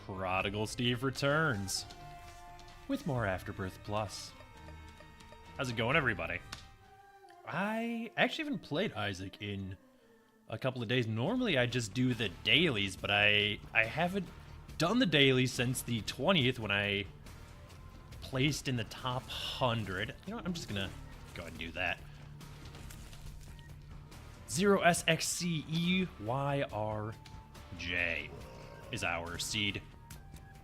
Prodigal Steve returns with more Afterbirth Plus. How's it going, everybody? I actually haven't played Isaac in a couple of days. Normally I just do the dailies, but I haven't done the dailies since the 20th when I placed in the top 100. You know what? I'm just gonna go ahead and do that. 0SXCEYRJ is our seed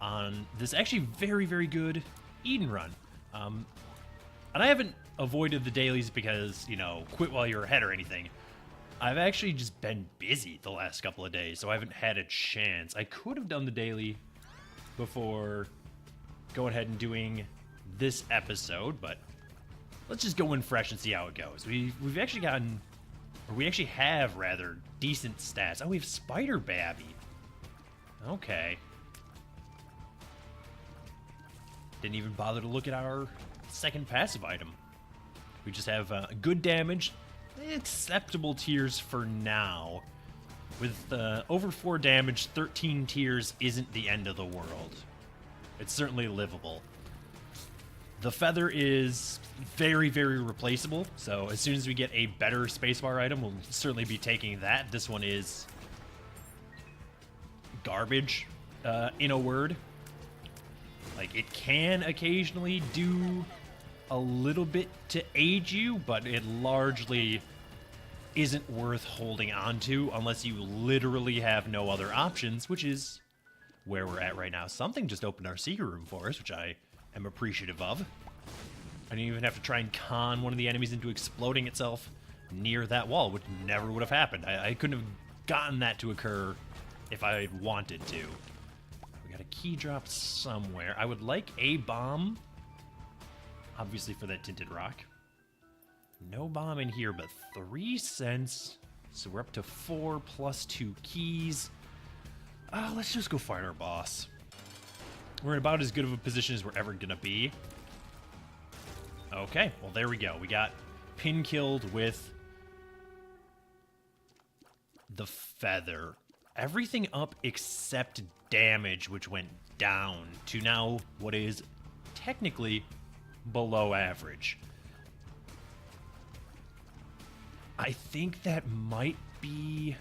on this actually very, very good Eden run. And I haven't avoided the dailies because, you know, quit while you're ahead or anything. I've actually just been busy the last couple of days, so I haven't had a chance. I could have done the daily before going ahead and doing this episode, but let's just go in fresh and see how it goes. We've actually gotten, or we actually have rather decent stats. Oh, we have Spider Babby. Okay. Didn't even bother to look at our second passive item. We just have good damage, acceptable tiers for now. With over 4 damage, 13 tiers isn't the end of the world. It's certainly livable. The feather is very, very replaceable, so as soon as we get a better spacebar item, we'll certainly be taking that. This one is garbage, in a word. Like, it can occasionally do a little bit to aid you, but it largely isn't worth holding on to unless you literally have no other options, which is where we're at right now. Something just opened our secret room for us, which I am appreciative of. I didn't even have to try and con one of the enemies into exploding itself near that wall, which never would have happened. I couldn't have gotten that to occur if I had wanted to. We got a key drop somewhere. I would like a bomb, obviously, for that tinted rock. No bomb in here, but 3 cents. So we're up to 4 plus 2 keys. Let's just go fight our boss. We're in about as good of a position as we're ever gonna be. Okay, well, there we go. We got pin killed with the feather. Everything up except damage, which went down to now what is technically below average. I think that might be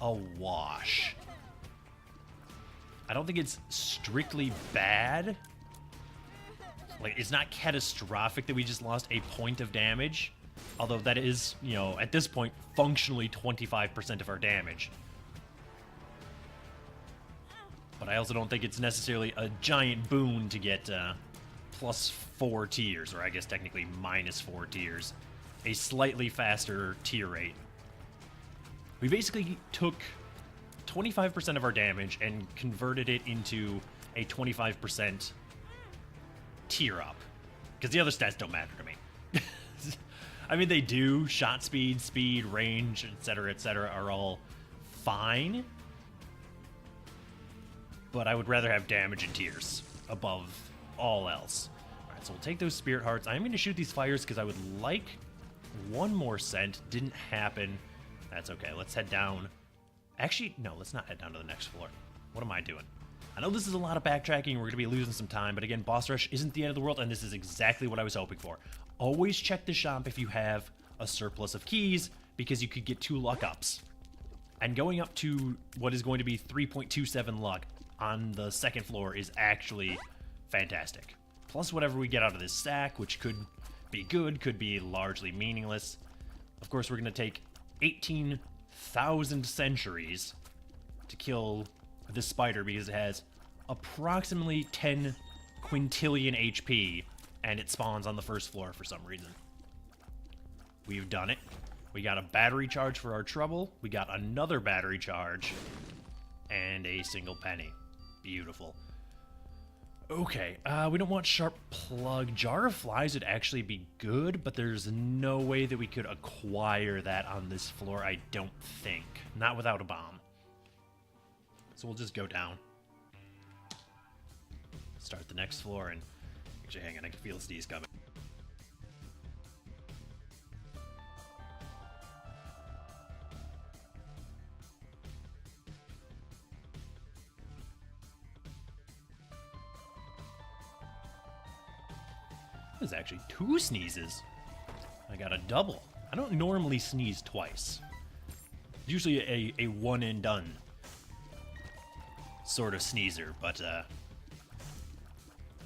a wash. I don't think it's strictly bad. Like, it's not catastrophic that we just lost a point of damage. Although that is, you know, at this point, functionally 25% of our damage. But I also don't think it's necessarily a giant boon to get plus 4 tiers, or I guess technically minus 4 tiers. A slightly faster tier rate. We basically took 25% of our damage and converted it into a 25% tier up. Because the other stats don't matter to me. I mean, they do. Shot speed, speed, range, etc., are all fine. But I would rather have damage and tiers above all else. Alright, so we'll take those spirit hearts. I'm going to shoot these fires because I would like one more scent. Didn't happen. That's okay. Let's head down. Actually, no, let's not head down to the next floor. What am I doing? I know this is a lot of backtracking. We're going to be losing some time. But again, boss rush isn't the end of the world. And this is exactly what I was hoping for. Always check the shop if you have a surplus of keys, because you could get 2 luck ups. And going up to what is going to be 3.27 luck on the second floor is actually fantastic. Plus whatever we get out of this sack, which could be good, could be largely meaningless. Of course, we're going to take 18,000 centuries to kill this spider because it has approximately 10 quintillion HP and it spawns on the first floor for some reason. We've done it. We got a battery charge for our trouble. We got another battery charge and a single penny. Beautiful. Okay, we don't want sharp plug. Jar of flies would actually be good, but there's no way that we could acquire that on this floor, I don't think. Not without a bomb. So we'll just go down. Start the next floor, and actually, hang on, I can feel Steve's coming. was actually 2 sneezes. I got a double. I don't normally sneeze twice. Usually a one and done sort of sneezer, but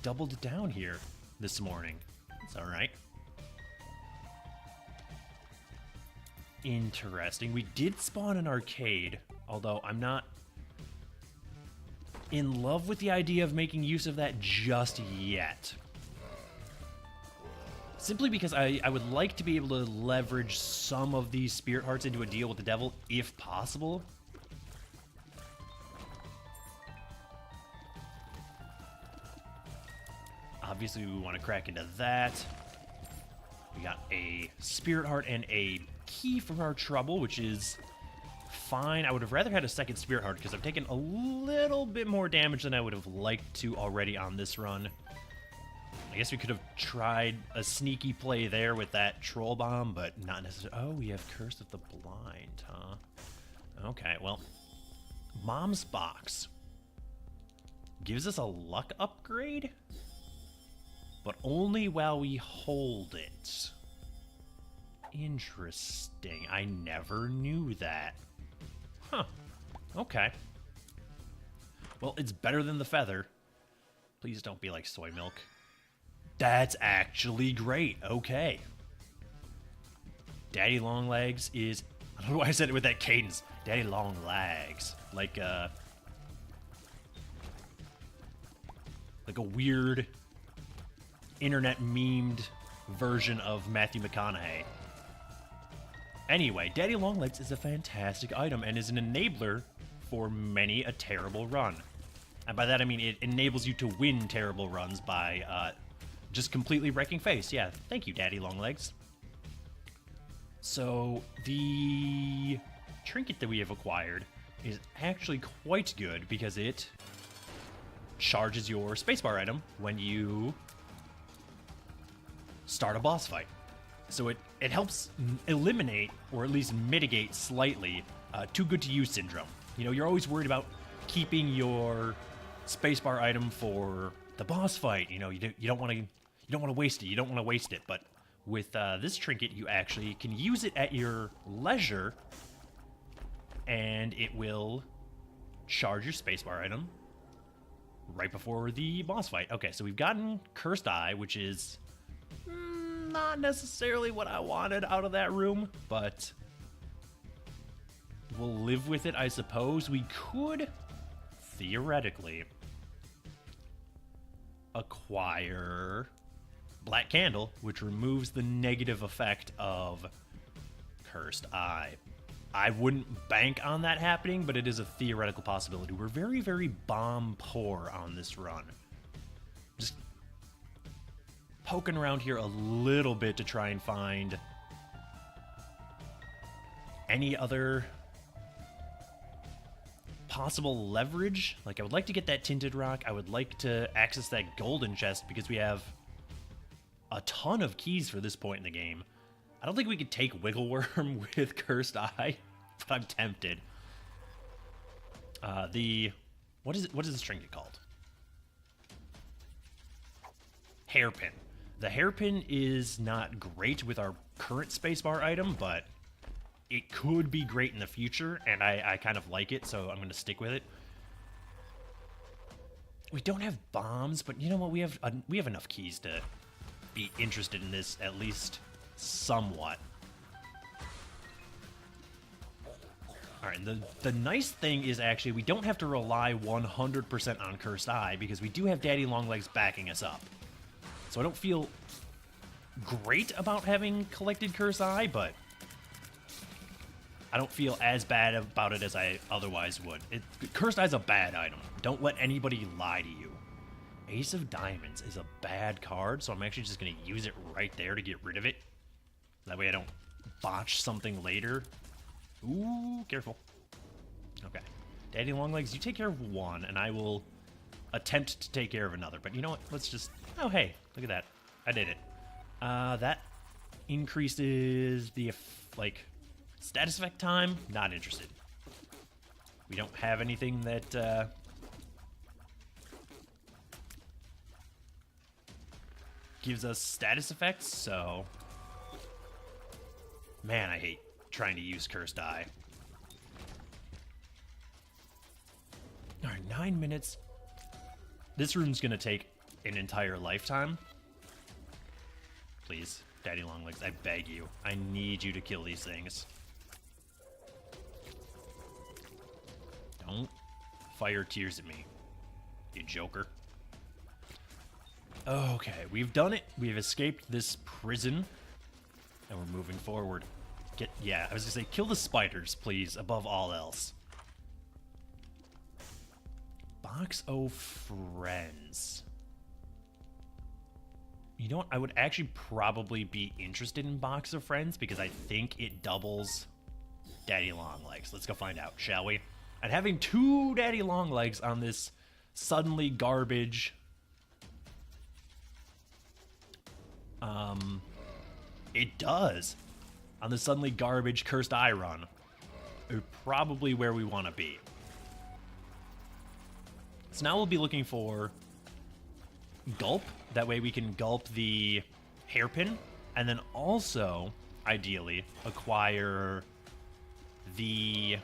doubled it down here this morning. It's all right. Interesting. We did spawn an arcade, although I'm not in love with the idea of making use of that just yet. Simply because I would like to be able to leverage some of these spirit hearts into a deal with the devil, if possible. Obviously, we want to crack into that. We got a spirit heart and a key from our trouble, which is fine. I would have rather had a second spirit heart because I've taken a little bit more damage than I would have liked to already on this run. I guess we could have tried a sneaky play there with that troll bomb, but not necessarily. Oh, we have Curse of the Blind, huh? Okay, well, Mom's Box gives us a luck upgrade, but only while we hold it. Interesting. I never knew that. Huh. Okay. Well, it's better than the feather. Please don't be like soy milk. That's actually great. Okay. Daddy Longlegs is... I don't know why I said it with that cadence. Daddy Longlegs. Like a weird internet memed version of Matthew McConaughey. Anyway, Daddy Longlegs is a fantastic item and is an enabler for many a terrible run. And by that I mean it enables you to win terrible runs by just completely wrecking face. Yeah, thank you, Daddy Longlegs. So, the trinket that we have acquired is actually quite good because it charges your spacebar item when you start a boss fight. So it helps eliminate, or at least mitigate slightly, too good to use syndrome. You know, you're always worried about keeping your spacebar item for the boss fight. You know, you don't want to waste it. You don't want to waste it. But with this trinket, you actually can use it at your leisure, and it will charge your spacebar item right before the boss fight. Okay, so we've gotten Cursed Eye, which is not necessarily what I wanted out of that room, but we'll live with it, I suppose. We could, theoretically, acquire Black Candle, which removes the negative effect of Cursed Eye. I wouldn't bank on that happening, but it is a theoretical possibility. We're very, very bomb poor on this run. Just poking around here a little bit to try and find any other possible leverage. Like, I would like to get that tinted rock. I would like to access that golden chest because we have a ton of keys for this point in the game. I don't think we could take Wiggle Worm with Cursed Eye, but I'm tempted. What is this trinket called? Hairpin. The hairpin is not great with our current spacebar item, but it could be great in the future, and I kind of like it, so I'm going to stick with it. We don't have bombs, but you know what? We have enough keys to be interested in this, at least somewhat. Alright, the nice thing is actually we don't have to rely 100% on Cursed Eye, because we do have Daddy Longlegs backing us up. So I don't feel great about having collected Cursed Eye, but I don't feel as bad about it as I otherwise would. Cursed Eye's a bad item. Don't let anybody lie to you. Ace of Diamonds is a bad card, so I'm actually just going to use it right there to get rid of it. That way I don't botch something later. Ooh, careful. Okay. Daddy Longlegs, you take care of one, and I will attempt to take care of another. But you know what? Let's just... Oh, hey. Look at that. I did it. That increases the, status effect time. Not interested. We don't have anything that, gives us status effects, so... Man, I hate trying to use Cursed Eye. Alright, 9 minutes. This room's gonna take an entire lifetime. Please, Daddy Longlegs, I beg you. I need you to kill these things. Don't fire tears at me, you joker. Okay, we've done it. We've escaped this prison. And we're moving forward. Yeah, I was gonna say, kill the spiders, please, above all else. Box of Friends. You know what? I would actually probably be interested in Box of Friends because I think it doubles Daddy Longlegs. Let's go find out, shall we? And having 2 Daddy Longlegs on this suddenly garbage... It does. On the suddenly garbage Cursed Eye run. Probably where we want to be. So now we'll be looking for Gulp. That way we can gulp the hairpin. And then also, ideally, acquire the...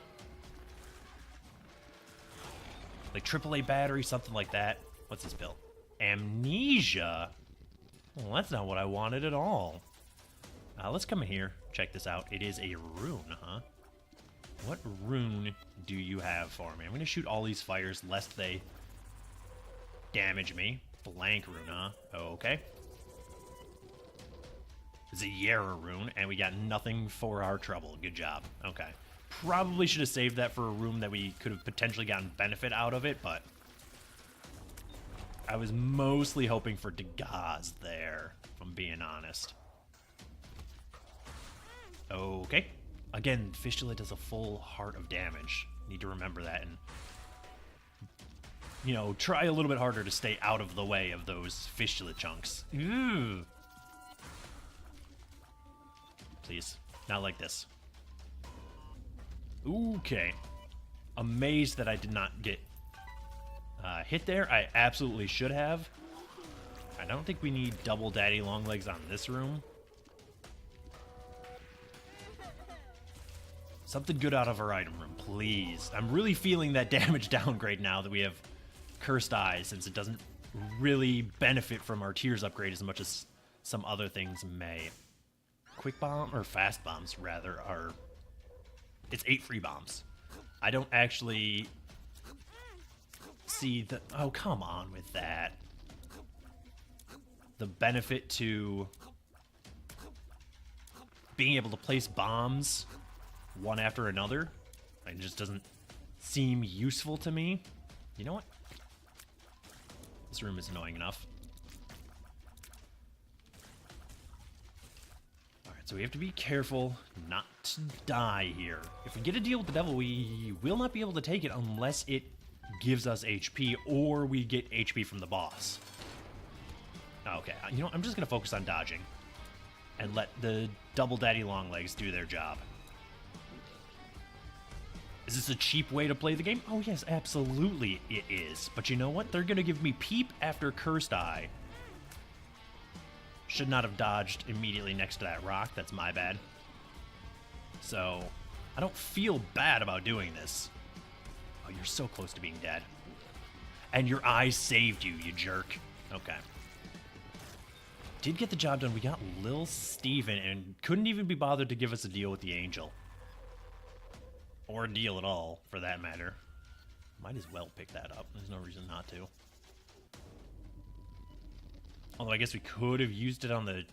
like AAA battery, something like that. What's this build? Amnesia? Well, that's not what I wanted at all. Let's come in here. Check this out. It is a rune, huh? What rune do you have for me? I'm going to shoot all these fires lest they damage me. Blank rune, huh? Okay. It's a Yara rune, and we got nothing for our trouble. Good job. Okay. Probably should have saved that for a room that we could have potentially gotten benefit out of it, but... I was mostly hoping for Dagaz there, if I'm being honest. Okay. Again, Fistula does a full heart of damage. Need to remember that and, you know, try a little bit harder to stay out of the way of those Fistula chunks. Ooh. Please, not like this. Okay. Amazed that I did not get hit there. I absolutely should have. I don't think we need double Daddy Longlegs on this room. Something good out of our item room, please. I'm really feeling that damage downgrade now that we have Cursed Eye, since it doesn't really benefit from our Tears upgrade as much as some other things may. Quick Bomb, or Fast Bombs, rather, are... It's 8 free bombs. I don't actually see the... Oh, come on with that. The benefit to being able to place bombs one after another, it just doesn't seem useful to me. You know what? This room is annoying enough. Alright, so we have to be careful not to die here. If we get a deal with the devil, we will not be able to take it unless it gives us HP or we get HP from the boss. Okay, you know what? I'm just going to focus on dodging and let the double Daddy Longlegs do their job. Is this a cheap way to play the game? Oh yes, absolutely it is. But you know what? They're going to give me Peep after Cursed Eye. Should not have dodged immediately next to that rock. That's my bad. So, I don't feel bad about doing this. Oh, you're so close to being dead. And your eyes saved you, you jerk. Okay. Did get the job done. We got Lil Steven and couldn't even be bothered to give us a deal with the angel. Or a deal at all, for that matter. Might as well pick that up. There's no reason not to. Although I guess we could have used it on the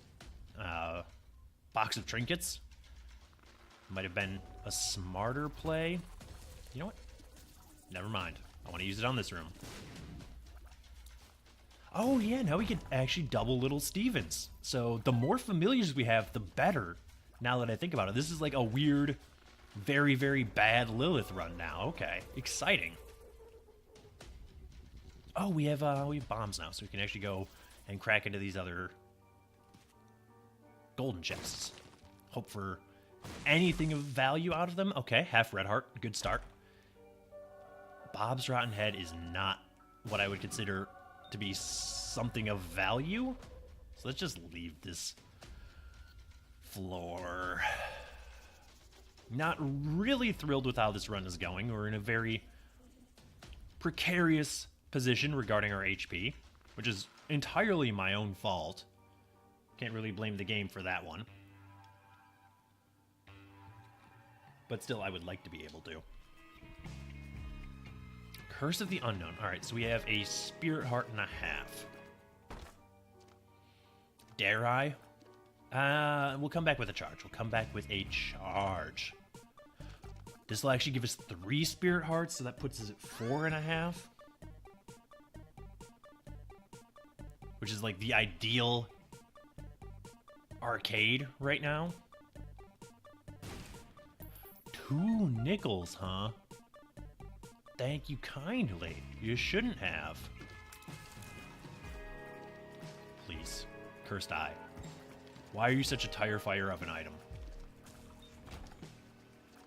box of trinkets. Might have been a smarter play. You know what? Never mind. I want to use it on this room. Oh yeah, now we can actually double Little Stevens. So the more familiars we have, the better. Now that I think about it. This is like a weird... very, very bad Lilith run now. Okay, exciting. Oh, we have bombs now, so we can actually go and crack into these other golden chests. Hope for anything of value out of them. Okay, half red heart, good start. Bob's Rotten Head is not what I would consider to be something of value, So let's just leave this floor. Not really thrilled with how this run is going. We're in a very precarious position regarding our HP, which is entirely my own fault. Can't really blame the game for that one. But still, I would like to be able to. Curse of the Unknown. Alright, so we have a Spirit Heart and a half. Dare I? We'll come back with a charge. We'll come back with a charge. This will actually give us 3 Spirit Hearts, so that puts us at 4.5. Which is like the ideal arcade right now. 2 nickels, huh? Thank you kindly. You shouldn't have. Please. Cursed Eye. Why are you such a tire fire of an item?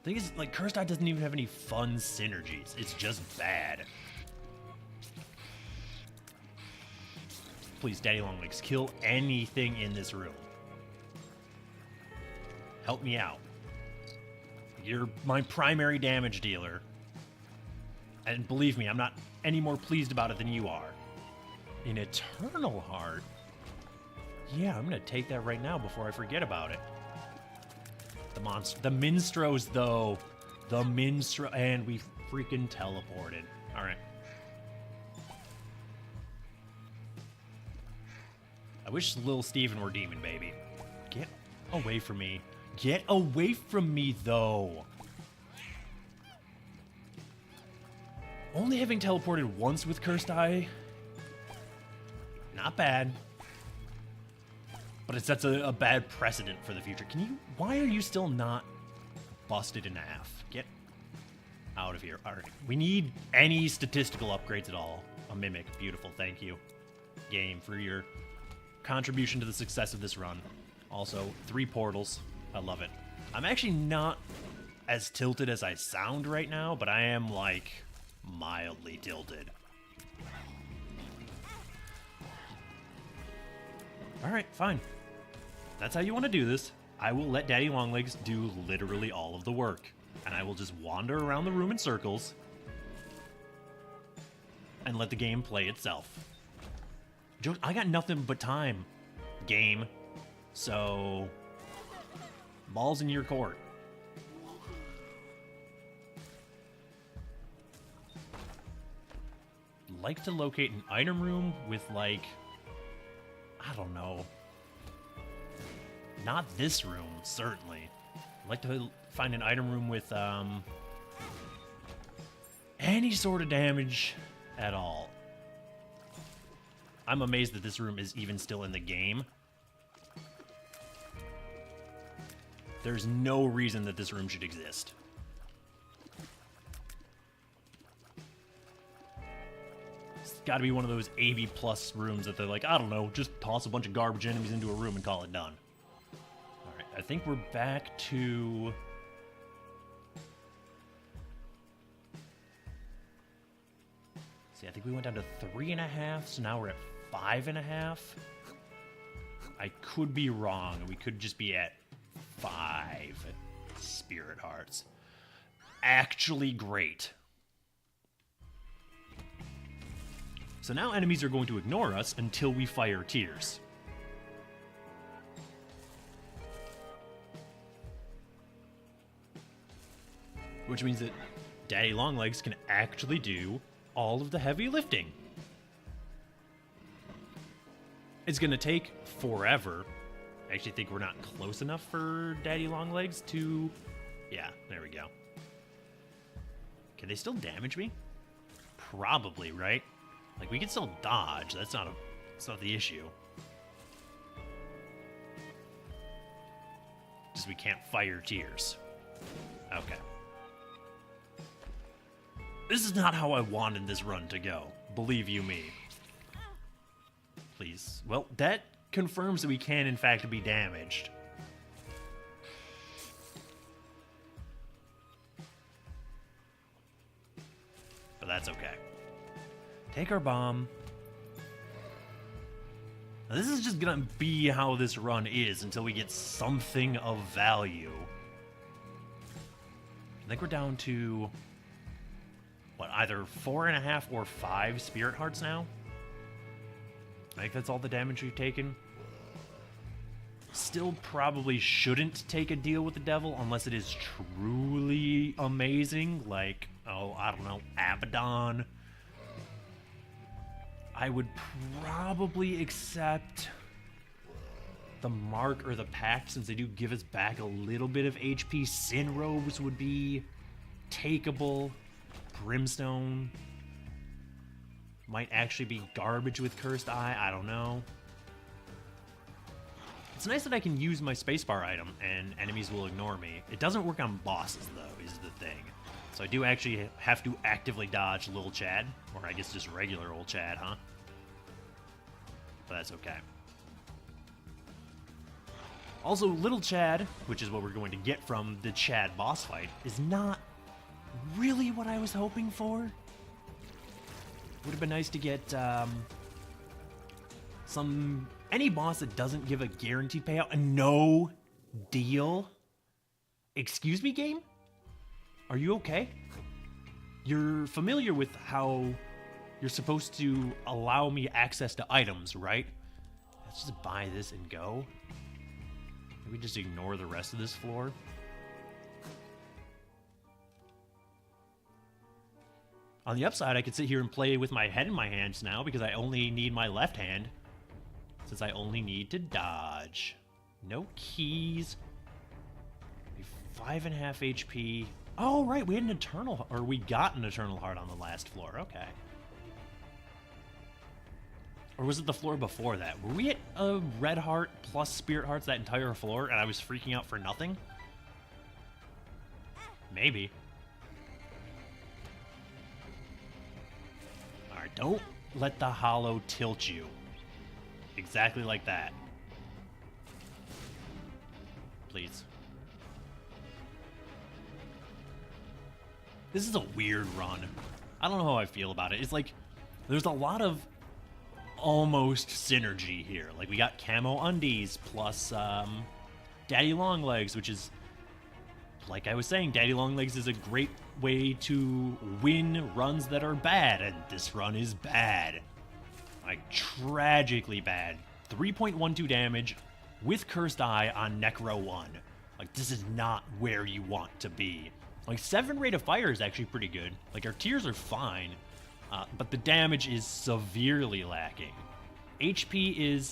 The thing is, like, Cursed Eye doesn't even have any fun synergies. It's just bad. Please, Daddy Longlegs, kill anything in this room. Help me out. You're my primary damage dealer. And believe me, I'm not any more pleased about it than you are. An Eternal Heart? Yeah, I'm gonna take that right now before I forget about it. The Minstros, though. The Minstro... And we freaking teleported. Alright. I wish Lil Steven were Demon Baby. Get away from me. Get away from me, though. Only having teleported once with Cursed Eye, not bad. But it sets a bad precedent for the future. Why are you still not busted in half? Get out of here. All right. We need any statistical upgrades at all. A Mimic. Beautiful. Thank you, game, for your contribution to the success of this run. Also, 3 portals. I love it. I'm actually not as tilted as I sound right now, but I am, like, mildly tilted. Alright, fine. That's how you want to do this. I will let Daddy Longlegs do literally all of the work. And I will just wander around the room in circles and let the game play itself. I got nothing but time, game. So, ball's in your court. Like to locate an item room with, like, I don't know. Not this room, certainly. I'd like to find an item room with any sort of damage at all. I'm amazed that this room is even still in the game. There's no reason that this room should exist. It's got to be one of those AB plus rooms that they're like, I don't know, just toss a bunch of garbage enemies into a room and call it done. Alright, I think we're back to... See, I think we went down to 3.5, so now we're at 5.5. I could be wrong. We could just be at 5 Spirit Hearts. Actually great. So now enemies are going to ignore us until we fire tears. Which means that Daddy Longlegs can actually do all of the heavy lifting. It's gonna take forever. I actually think we're not close enough for Daddy Longlegs to... Yeah, there we go. Can they still damage me? Probably, right? Like, we can still dodge. That's not the issue. Just we can't fire tears. Okay. This is not how I wanted this run to go. Believe you me. Please. Well, that confirms that we can, in fact, be damaged. But that's okay. Take our bomb. Now, this is just gonna be how this run is until we get something of value. I think we're down to, what, either 4.5 or 5 spirit hearts now? I think that's all the damage we've taken. Still probably shouldn't take a deal with the devil unless it is truly amazing, like, oh, I don't know, Abaddon. I would probably accept the Mark or the Pact since they do give us back a little bit of HP. Sin Robes would be takeable. Brimstone might actually be garbage with Cursed Eye, I don't know. It's nice that I can use my spacebar item and enemies will ignore me. It doesn't work on bosses, though, is the thing. So I do actually have to actively dodge Little Chad, or I guess just regular old Chad, huh? But that's okay. Also, Little Chad, which is what we're going to get from the Chad boss fight, is not really what I was hoping for. Would have been nice to get any boss that doesn't give a guaranteed payout, a no deal. Excuse me, game? Are you okay? You're familiar with how you're supposed to allow me access to items, right? Let's just buy this and go. Maybe just ignore the rest of this floor. On the upside, I could sit here and play with my head in my hands now because I only need my left hand, since I only need to dodge. No keys. 5.5 HP. Oh, right, we had an Eternal, or we got an Eternal Heart on the last floor. Okay. Or was it the floor before that? Were we at a Red Heart plus Spirit Hearts that entire floor, and I was freaking out for nothing? Maybe. Alright, don't let the hollow tilt you. Exactly like that. Please. This is a weird run. I don't know how I feel about it. It's like, there's a lot of almost synergy here. Like, we got Camo Undies plus Daddy Longlegs, which is, like I was saying, Daddy Longlegs is a great way to win runs that are bad, and this run is bad. Like, tragically bad. 3.12 damage with Cursed Eye on Necro 1. Like, this is not where you want to be. Like, 7 rate of fire is actually pretty good. Like, our tiers are fine, but the damage is severely lacking. HP is,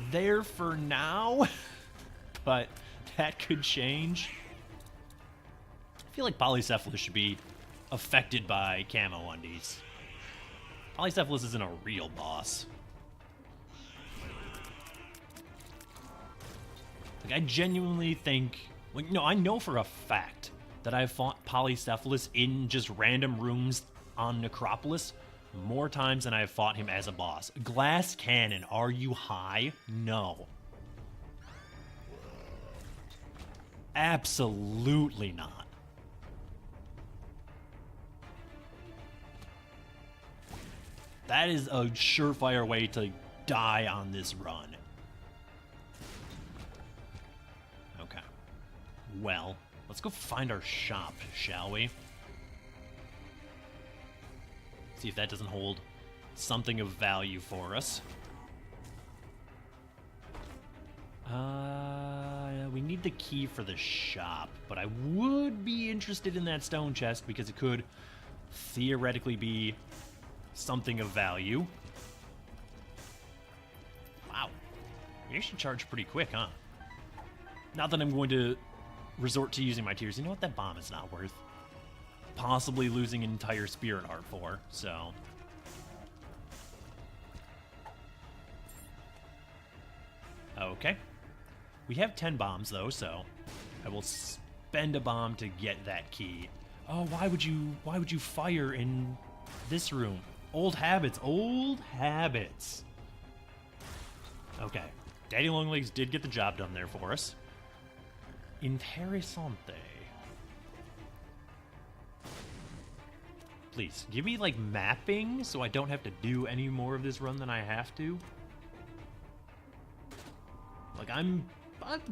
there for now, but that could change. I feel like Polycephalus should be affected by Camo Undies. Polycephalus isn't a real boss. Like, I genuinely think, like, no, I know for a fact that I've fought Polycephalus in just random rooms on Necropolis more times than I've fought him as a boss. Glass Cannon, are you high? No. Absolutely not. That is a surefire way to die on this run. Okay. Well, let's go find our shop, shall we? See if that doesn't hold something of value for us. We need the key for the shop, but I would be interested in that stone chest because it could theoretically be something of value. Wow. We actually charge pretty quick, huh? Not that I'm going to resort to using my tears. You know what? That bomb is not worth possibly losing an entire spirit heart for, so. Okay. We have 10 bombs, though, so I will spend a bomb to get that key. Oh, why would you fire in this room? Old habits, old habits. Okay. Daddy Longlegs did get the job done there for us. Interessante. Please, give me, like, mapping so I don't have to do any more of this run than I have to. Like, I'm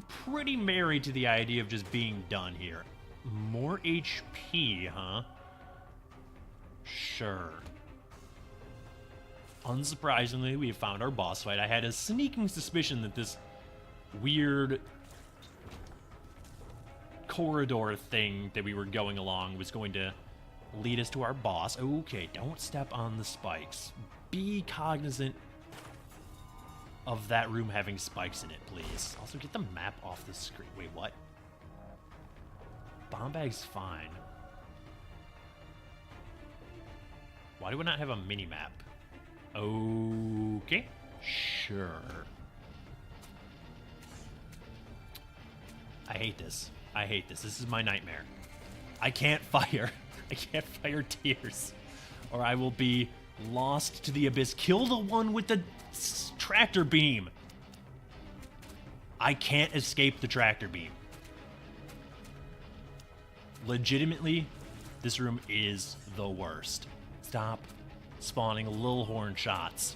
pretty married to the idea of just being done here. More HP, huh? Sure. Unsurprisingly, we have found our boss fight. I had a sneaking suspicion that this weird corridor thing that we were going along was going to lead us to our boss. Okay, don't step on the spikes. Be cognizant of that room having spikes in it, please. Also, get the map off the screen. Wait, what? Bomb bag's fine. Why do we not have a mini-map? Okay, sure. I hate this. I hate this. This is my nightmare. I can't fire. I can't fire tears, or I will be lost to the abyss. Kill the one with the tractor beam. I can't escape the tractor beam. Legitimately, this room is the worst. Stop spawning little horn shots.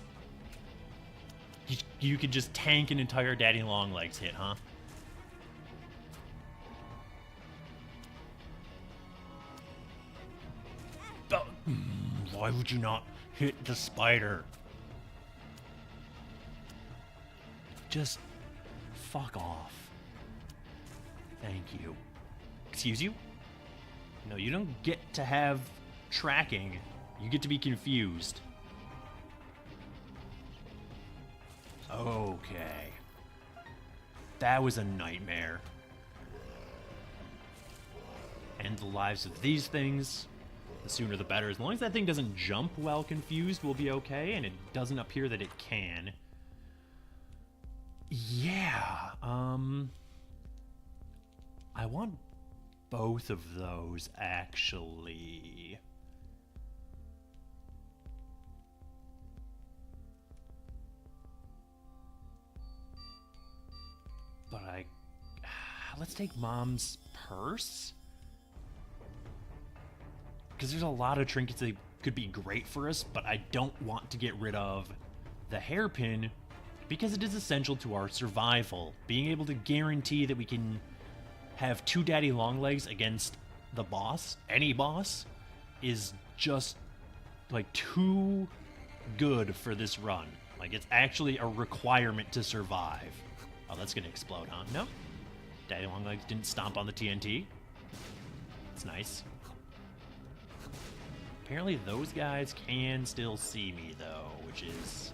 You could just tank an entire Daddy Longlegs hit, huh? Why would you not hit the spider? Just fuck off. Thank you. Excuse you? No, you don't get to have tracking. You get to be confused. Okay. That was a nightmare. And the lives of these things, the sooner the better. As long as that thing doesn't jump while confused, we'll be okay, and it doesn't appear that it can. Yeah, I want both of those, actually. But let's take Mom's purse. Because there's a lot of trinkets that could be great for us, but I don't want to get rid of the hairpin because it is essential to our survival. Being able to guarantee that we can have two Daddy Longlegs against the boss, any boss, is just, like, too good for this run. Like, it's actually a requirement to survive. Oh, that's gonna explode, huh? No. Daddy Longlegs didn't stomp on the TNT. It's nice. Apparently those guys can still see me, though, which is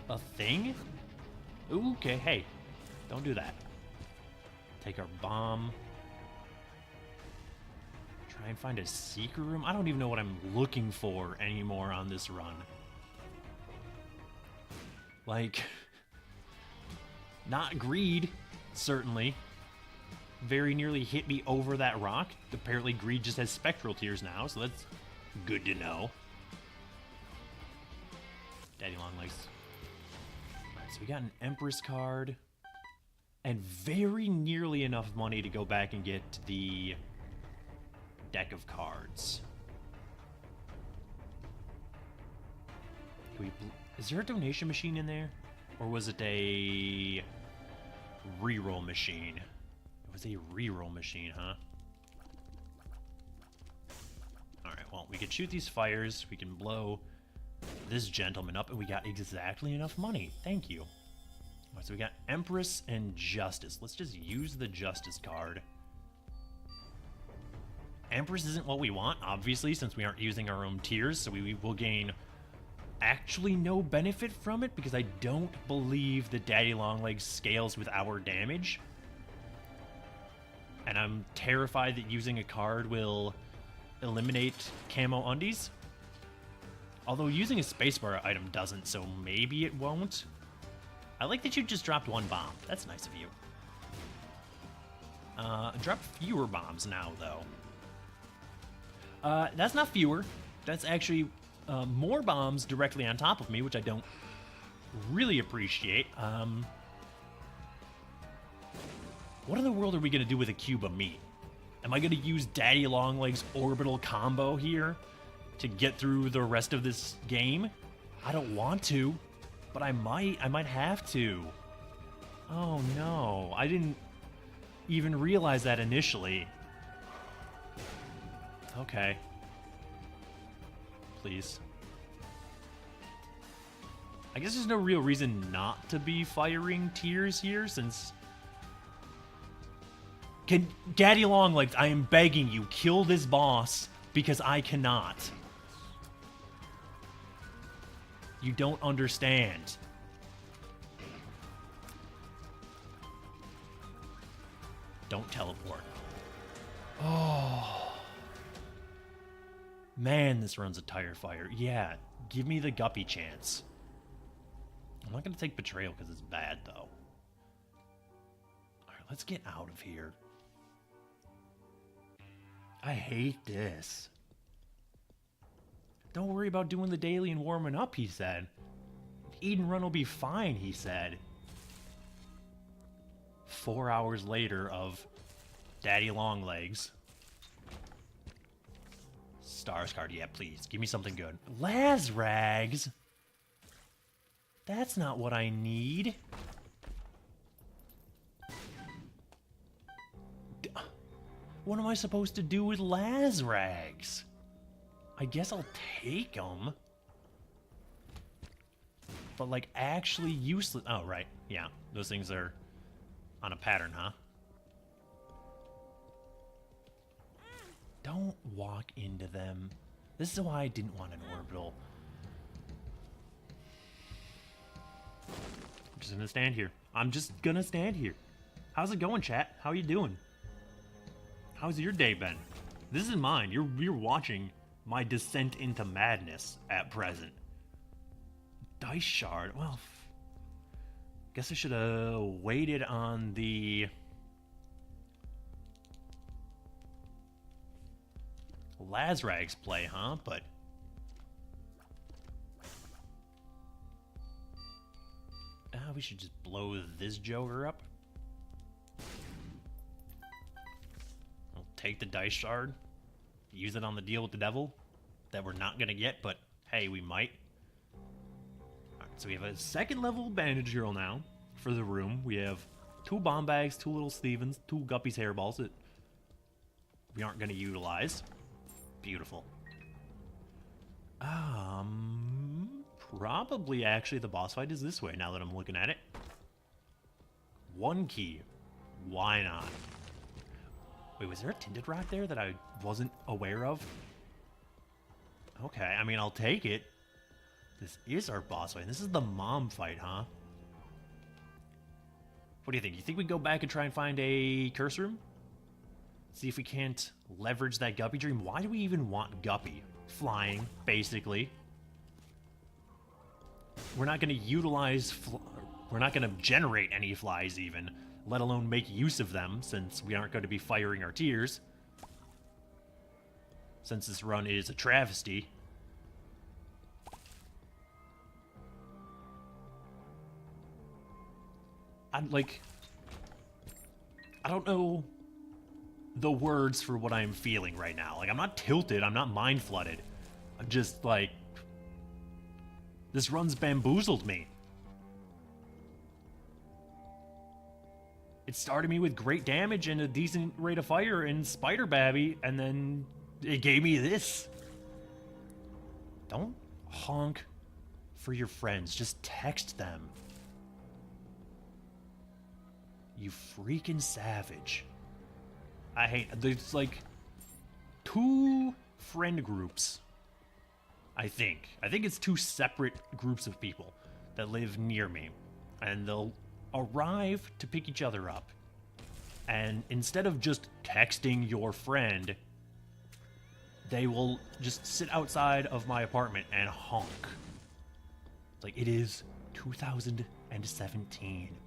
a thing? Ooh, okay, hey, don't do that. Take our bomb. Try and find a secret room. I don't even know what I'm looking for anymore on this run. Like, not greed, certainly. Very nearly hit me over that rock. Apparently greed just has spectral tears now, so that's good to know. Daddy Longlegs. Alright, so we got an Empress card. And very nearly enough money to go back and get the deck of cards. Is there a donation machine in there? Or was it a reroll machine? It was a reroll machine, huh? Alright, well, we can shoot these fires. We can blow this gentleman up, and we got exactly enough money. Thank you. Alright, so we got Empress and Justice. Let's just use the Justice card. Empress isn't what we want, obviously, since we aren't using our own tiers, so we will gain actually no benefit from it, because I don't believe that Daddy Longlegs scales with our damage. And I'm terrified that using a card will eliminate camo undies. Although using a spacebar item doesn't, so maybe it won't. I like that you just dropped one bomb. That's nice of you. Drop fewer bombs now, though. That's not fewer. That's actually more bombs directly on top of me, which I don't really appreciate. What in the world are we going to do with a cube of meat? Am I going to use Daddy Longlegs' orbital combo here to get through the rest of this game? I don't want to, but I might. I might have to. Oh no, I didn't even realize that initially. Okay. Please. I guess there's no real reason not to be firing tears here, since... Daddy Longlegs, I am begging you, kill this boss, because I cannot. You don't understand. Don't teleport. Oh. Man, this run's a tire fire. Yeah, give me the guppy chance. I'm not going to take Betrayal because it's bad, though. Alright, let's get out of here. I hate this. Don't worry about doing the daily and warming up, he said. Eden Run will be fine, he said. 4 hours later of Daddy Longlegs. Stars card, yeah, please. Give me something good. Lazrags? That's not what I need. What am I supposed to do with Lazrags? I guess I'll take them. But, like, actually useless. Oh, right. Yeah, those things are on a pattern, huh? Don't walk into them. This is why I didn't want an orbital. I'm just gonna stand here. I'm just gonna stand here. How's it going, chat? How you doing? How's your day been? This isn't mine. You're watching my descent into madness at present. Dice shard. Well, guess I should have waited on the Lazrags play, huh? But we should just blow this Joker up. I'll take the dice shard, use it on the deal with the devil that we're not gonna get, but hey, we might. Alright, so we have a second level bandage hero now for the room. We have 2 bomb bags, 2 little Stevens, 2 Guppy's hairballs that we aren't gonna utilize. Beautiful. Probably actually the boss fight is this way now that I'm looking at it. 1 key. Why not? Wait, was there a tinted rock there that I wasn't aware of? Okay, I mean, I'll take it. This is our boss fight. This is the mom fight, huh? What do you think? You think we go back and try and find a curse room? See if we can't leverage that Guppy dream. Why do we even want Guppy? Flying, basically. We're not going to utilize... we're not going to generate any flies, even. Let alone make use of them, since we aren't going to be firing our tears. Since this run is a travesty. I don't know the words for what I'm feeling right now. Like, I'm not tilted, I'm not mind flooded. I'm just like, this run's bamboozled me. It started me with great damage and a decent rate of fire in Spider Babby, and then it gave me this. Don't honk for your friends, just text them. You freaking savage. I hate, there's like 2 friend groups, I think. I think it's 2 separate groups of people that live near me. And they'll arrive to pick each other up. And instead of just texting your friend, they will just sit outside of my apartment and honk. It's like, it is 2017.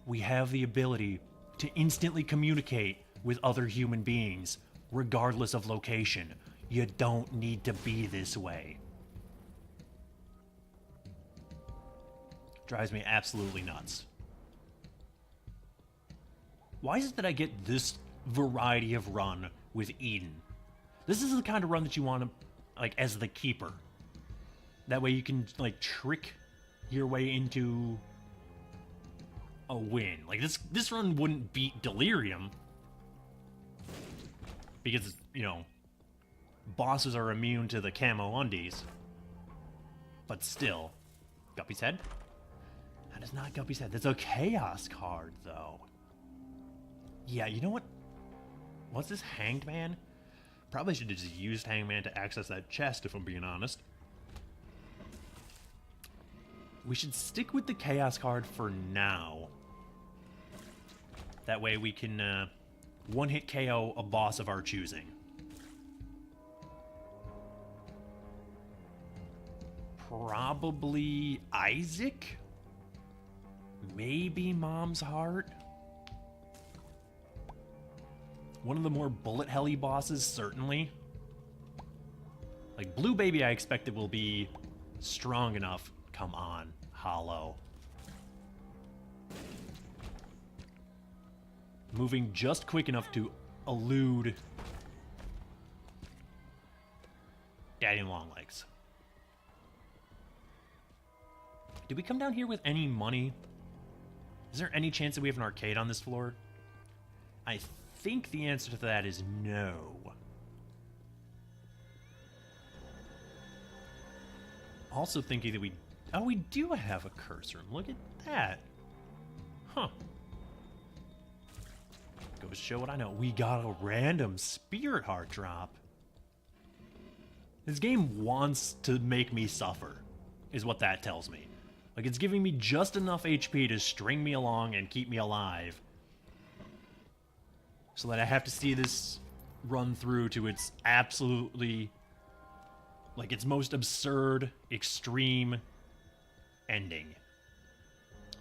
We have the ability to instantly communicate with other human beings, regardless of location. You don't need to be this way. Drives me absolutely nuts. Why is it that I get this variety of run with Eden. This is the kind of run that you want to, like, as the keeper. That way you can, like, trick your way into a win. Like, this run wouldn't beat Delirium. Because, you know, bosses are immune to the camo undies. But still. Guppy's head? That is not Guppy's head. That's a Chaos card, though. Yeah, you know what? What's this, Hanged Man? Probably should have just used Hanged Man to access that chest, if I'm being honest. We should stick with the Chaos card for now. That way we can one-hit KO a boss of our choosing. Probably Isaac? Maybe Mom's Heart? One of the more bullet helly bosses, certainly. Like, Blue Baby, I expect it will be strong enough. Come on, Hollow. Moving just quick enough to elude Daddy Longlegs. Did we come down here with any money? Is there any chance that we have an arcade on this floor? I think the answer to that is no. Also thinking that we... Oh, we do have a curse room. Look at that. Huh. Goes to show what I know. We got a random Spirit Heart drop. This game wants to make me suffer, is what that tells me. Like, it's giving me just enough HP to string me along and keep me alive. So that I have to see this run through to its absolutely... like, its most absurd, extreme ending.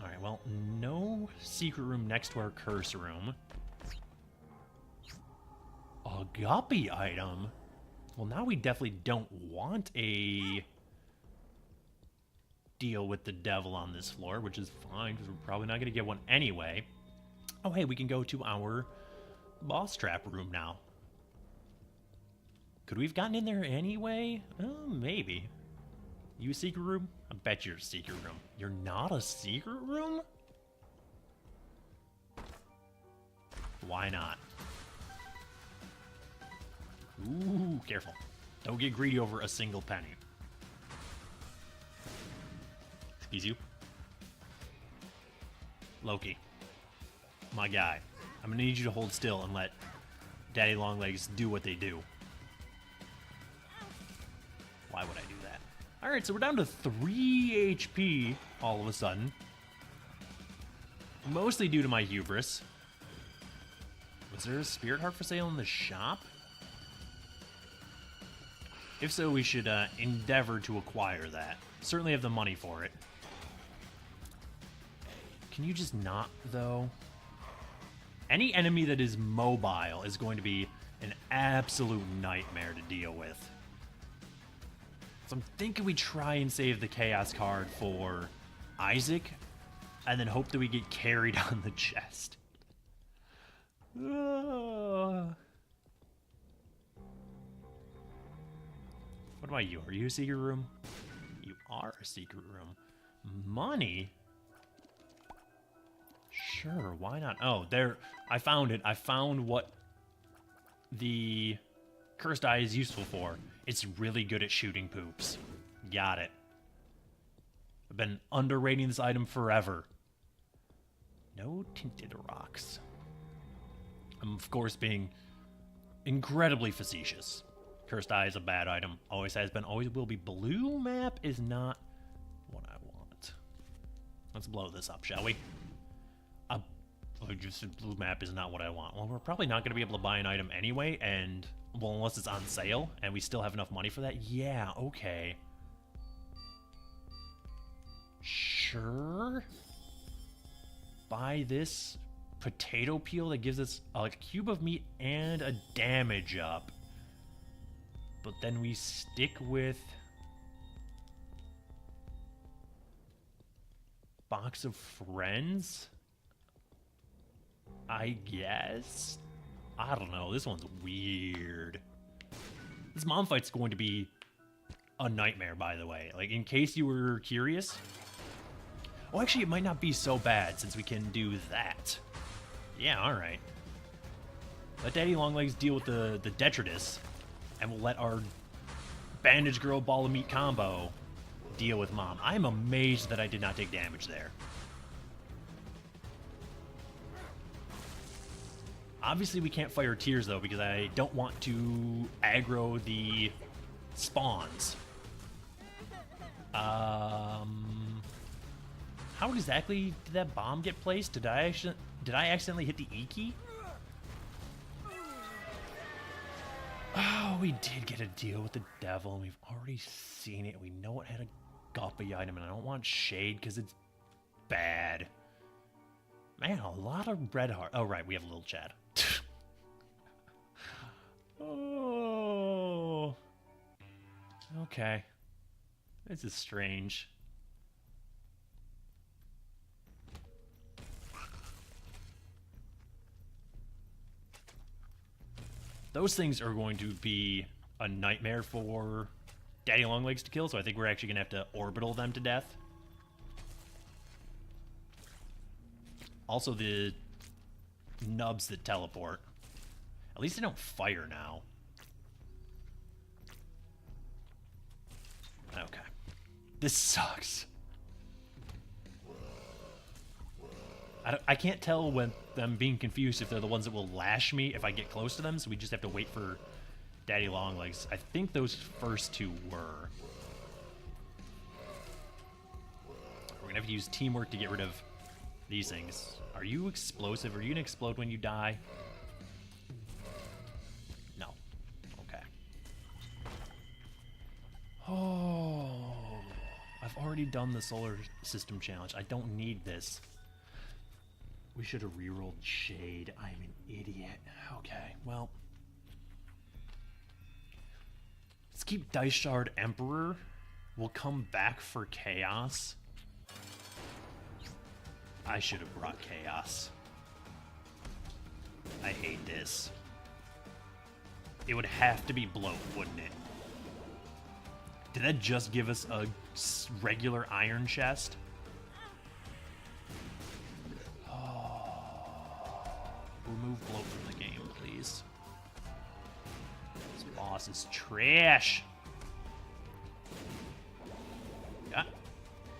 Alright, well, no secret room next to our curse room. A guppy item? Well, now we definitely don't want a deal with the devil on this floor, which is fine, because we're probably not going to get one anyway. Oh, hey, we can go to our boss trap room now. Could we have gotten in there anyway? Maybe. You a secret room? I bet you're a secret room. You're not a secret room? Why not? Ooh, careful. Don't get greedy over a single penny. Excuse you. Loki. My guy. I'm gonna need you to hold still and let Daddy Longlegs do what they do. Why would I do that? Alright, so we're down to 3 HP all of a sudden. Mostly due to my hubris. Was there a Spirit Heart for sale in the shop? If so, we should endeavor to acquire that. Certainly have the money for it. Can you just not, though? Any enemy that is mobile is going to be an absolute nightmare to deal with. So I'm thinking we try and save the Chaos card for Isaac, and then hope that we get carried on the chest. What about you? Are you a secret room? You are a secret room. Money? Sure, why not? Oh, there. I found it. I found what the cursed eye is useful for. It's really good at shooting poops. Got it. I've been underrating this item forever. No tinted rocks. I'm, of course, being incredibly facetious. Cursed Eye is a bad item. Always has been, always will be. Blue map is not what I want. Let's blow this up, shall we? Just blue map is not what I want. Well, we're probably not going to be able to buy an item anyway, and, well, unless it's on sale, and we still have enough money for that. Yeah, okay. Sure. Buy this potato peel that gives us a cube of meat and a damage up. But then we stick with Box of Friends, I guess. I don't know. This one's weird. This mom fight's going to be a nightmare, by the way. Like, in case you were curious. Oh, actually, it might not be so bad since we can do that. Yeah, alright. Let Daddy Longlegs deal with the detritus, and we'll let our Bandage Girl Ball of Meat combo deal with Mom. I'm amazed that I did not take damage there. Obviously, we can't fire tears, though, because I don't want to aggro the spawns. How exactly did that bomb get placed? Did I accidentally hit the E key? Oh, we did get a deal with the devil, and we've already seen it. We know it had a guppy item, and I don't want shade because it's bad. Man, a lot of red heart. Oh, right, we have a little Chad. Oh. Okay. This is strange. Those things are going to be a nightmare for Daddy Longlegs to kill, so I think we're actually going to have to orbital them to death. Also, the nubs that teleport. At least they don't fire now. Okay. This sucks. I can't tell when them being confused if they're the ones that will lash me if I get close to them, so we just have to wait for Daddy Longlegs. I think those first two were. We're going to have to use teamwork to get rid of these things. Are you explosive? Are you going to explode when you die? No. Okay. Oh. I've already done the solar system challenge. I don't need this. We should have rerolled Shade. I'm an idiot. Okay, well. Let's keep Dice Shard Emperor. We'll come back for Chaos. I should have brought Chaos. I hate this. It would have to be Bloat, wouldn't it? Did that just give us a regular iron chest? Remove Bloat from the game, please. This boss is trash. Yeah,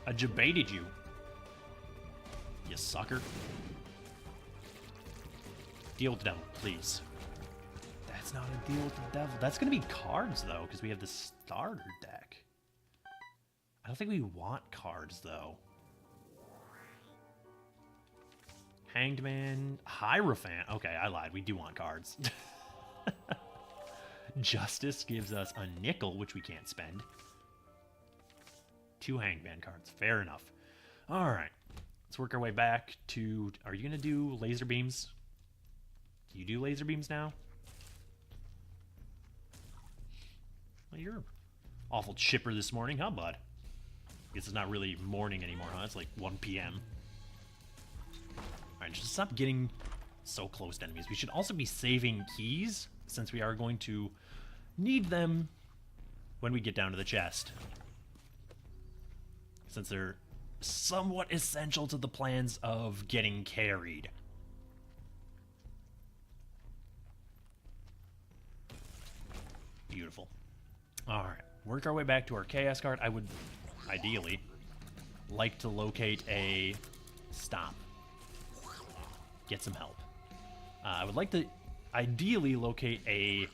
I jebaited you. You sucker. Deal with the devil, please. That's not a deal with the devil. That's going to be cards, though, because we have the starter deck. I don't think we want cards, though. Hanged Man, Hierophant. Okay, I lied. We do want cards. Justice gives us a nickel, which we can't spend. 2 Hanged Man cards. Fair enough. All right. Let's work our way back to... Are you going to do laser beams? Do you do laser beams now? Well, you're awful chipper this morning, huh, bud? Guess it's not really morning anymore, huh? It's like 1 p.m. Alright, just stop getting so close to enemies. We should also be saving keys, since we are going to need them when we get down to the chest. Since they're somewhat essential to the plans of getting carried. Beautiful. Alright, work our way back to our Chaos card. I would, ideally, like to locate a stop. Get some help. I would like to ideally locate a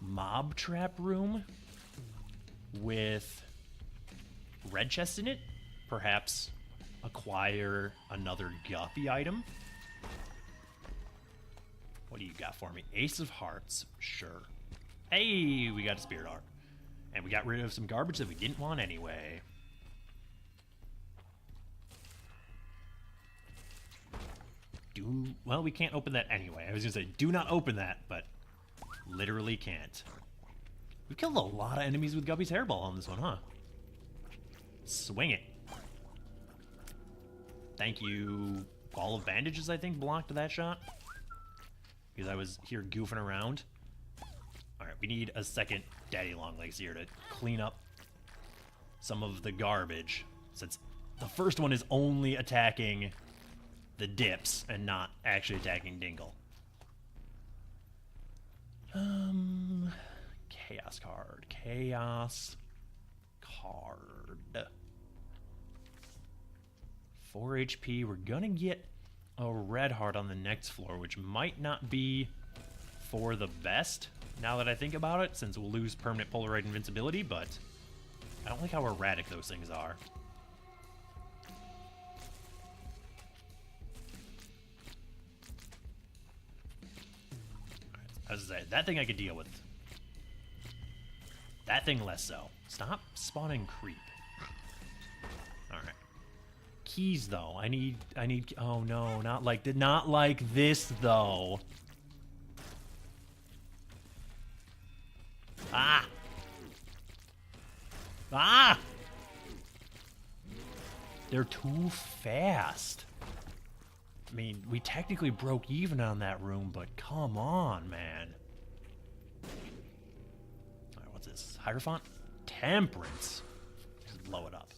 mob trap room with red chests in it. Perhaps acquire another guppy item. What do you got for me? Ace of Hearts. Sure. Hey, we got a Spirit Art. And we got rid of some garbage that we didn't want anyway. Well, we can't open that anyway. I was going to say, do not open that, but literally can't. We've killed a lot of enemies with Guppy's Hairball on this one, huh? Swing it. Thank you. All of bandages, I think, blocked that shot. because I was here goofing around. Alright, we need a second Daddy Longlegs here to clean up some of the garbage, since the first one is only attacking the dips and not actually attacking Dingle. Chaos card. Chaos card. 4 HP. We're gonna get a red heart on the next floor, which might not be for the best, now that I think about it, since we'll lose permanent Polaroid invincibility, but I don't like how erratic those things are. As I say, that thing I could deal with. That thing less so. Stop spawning creep. Alright. Keys though. I need oh no, not like this though. Ah! Ah! They're too fast. I mean, we technically broke even on that room, but come on, man. Alright, what's this? Hierophant? Temperance. Just blow it up.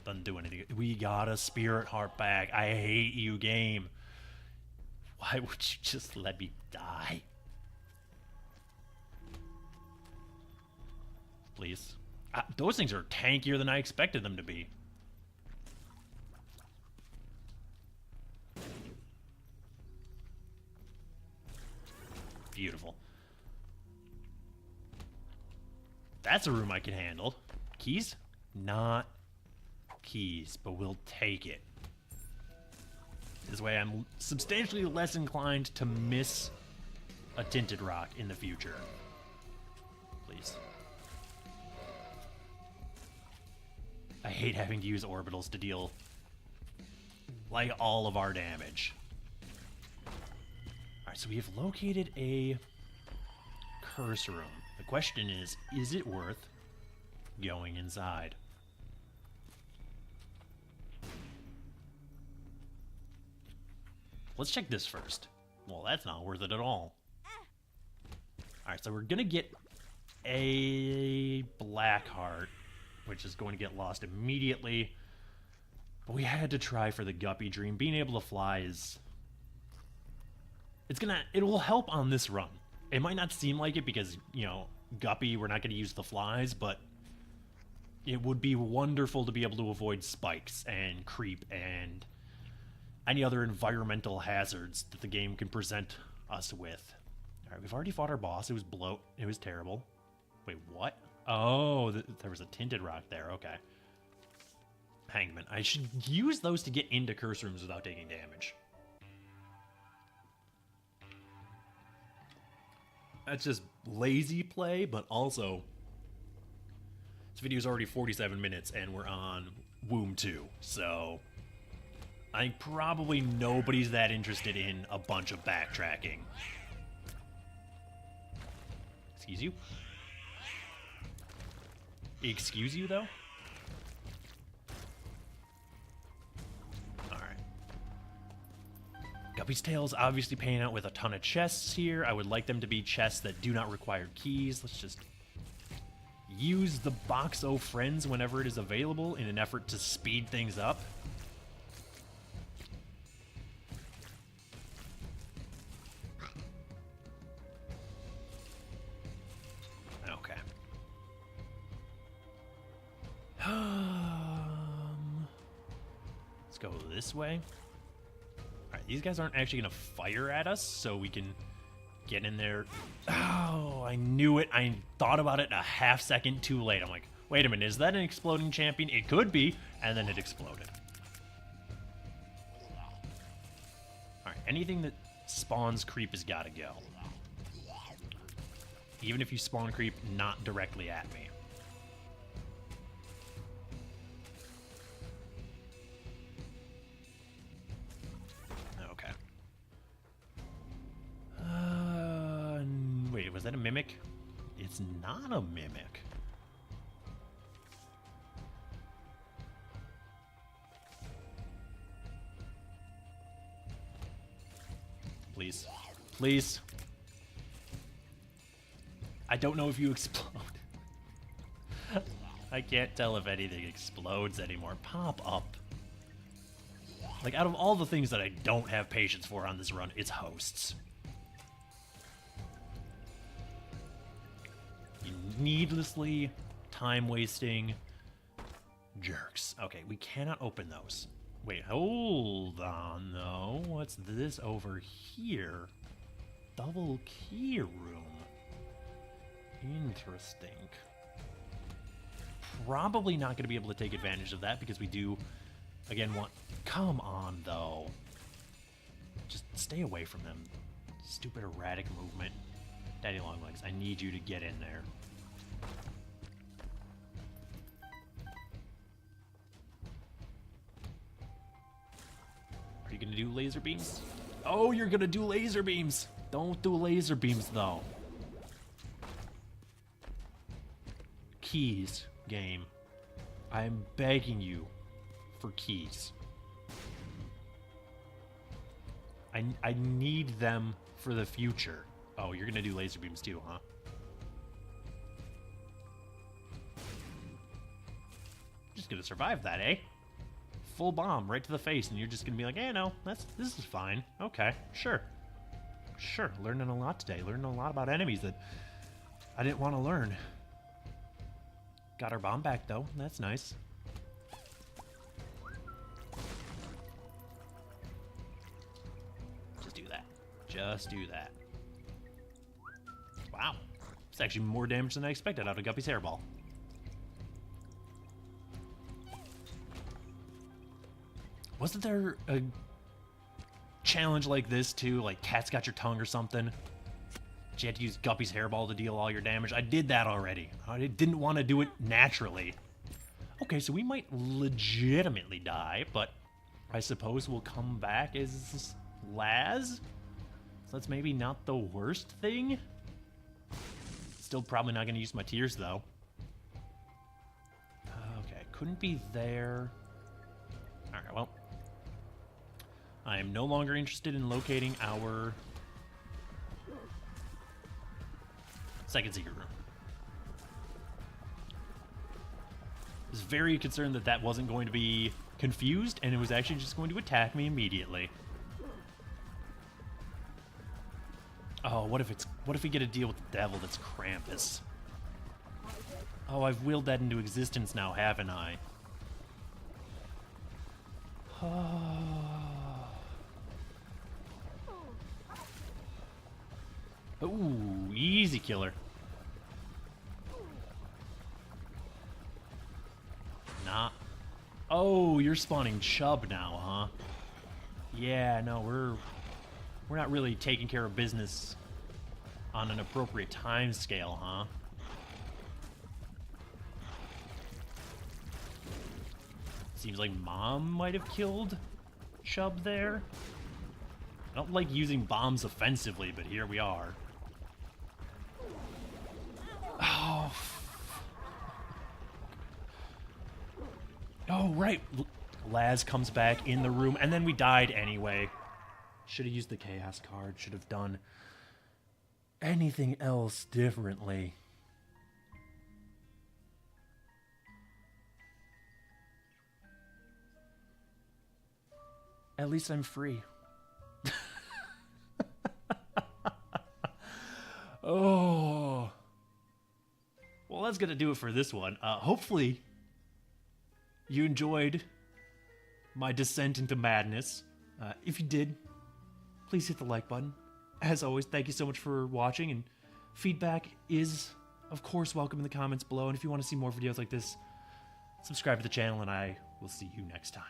Doesn't do anything. We got a spirit heart back. I hate you, game. Why would you just let me die? Please. Those things are tankier than I expected them to be. Beautiful. That's a room I can handle. Keys? Not keys, but we'll take it. This way I'm substantially less inclined to miss a tinted rock in the future. Please. I hate having to use orbitals to deal like all of our damage. Alright, so we have located a curse room. The question is it worth going inside? Let's check this first. Well, that's not worth it at all. Alright, so we're gonna get a black heart, which is going to get lost immediately. But we had to try for the Guppy Dream. Being able to fly is... it will help on this run. It might not seem like it because, you know, Guppy, we're not going to use the flies, but it would be wonderful to be able to avoid spikes and creep and any other environmental hazards that the game can present us with. Alright, we've already fought our boss. It was bloat. It was terrible. Wait, what? Oh, there was a tinted rock there. Okay. Hangman. I should use those to get into curse rooms without taking damage. That's just lazy play, but also this video is already 47 minutes and we're on Womb 2, so I think probably nobody's that interested in a bunch of backtracking. Excuse you? Excuse you, though? Alright. Guppy's Tail's obviously paying out with a ton of chests here. I would like them to be chests that do not require keys. Let's just use the Box O Friends whenever it is available in an effort to speed things up. Let's go this way. Alright, these guys aren't actually going to fire at us, so we can get in there. Oh, I knew it. I thought about it a half second too late. I'm like, wait a minute, is that an exploding champion? It could be, and then it exploded. Alright, anything that spawns creep has got to go. Even if you spawn creep not directly at me. Wait, was that a mimic? It's not a mimic. Please. Please. I don't know if you explode. I can't tell if anything explodes anymore. Pop up. Like, out of all the things that I don't have patience for on this run, it's hosts. You needlessly time-wasting jerks. Okay, we cannot open those. Wait, hold on, though. What's this over here? Double key room. Interesting. Probably not going to be able to take advantage of that because we do, again, want... Come on, though. Just stay away from them. Stupid erratic movement. Daddy Longlegs, I need you to get in there. Are you going to do laser beams? Oh, you're going to do laser beams! Don't do laser beams, though. Keys, game. I'm begging you for keys. I need them for the future. Oh, you're gonna do laser beams too, huh? Just gonna survive that, eh? Full bomb right to the face, and you're just gonna be like, "Eh, no, this is fine. Okay, sure, sure." Learning a lot today. Learning a lot about enemies that I didn't want to learn. Got our bomb back though. That's nice. Just do that. Wow. It's actually more damage than I expected out of Guppy's hairball. Wasn't there a challenge like this too? Like Cat's Got Your Tongue or something? You had to use Guppy's hairball to deal all your damage. I did that already. I didn't want to do it naturally. Okay, so we might legitimately die, but I suppose we'll come back as Laz? So that's maybe not the worst thing. Still probably not going to use my tears, though. Okay, couldn't be there. Alright, well. I am no longer interested in locating our second secret room. I was very concerned that that wasn't going to be confused, and it was actually just going to attack me immediately. Oh, what if we get a deal with the devil that's Krampus? Oh, I've willed that into existence now, haven't I? Ooh, easy killer. Nah. Oh, you're spawning Chub now, huh? Yeah, no, we're not really taking care of business on an appropriate time scale, huh? Seems like Mom might have killed Chub there. I don't like using bombs offensively, but here we are. Oh. Oh, right. Laz comes back in the room, and then we died anyway. Should have used the Chaos card. Should have done anything else differently. At least I'm free. Oh. Well, that's going to do it for this one. Hopefully, you enjoyed my descent into madness. If you did, please hit the like button. As always, thank you so much for watching, and feedback is, of course, welcome in the comments below. And if you want to see more videos like this, subscribe to the channel, and I will see you next time.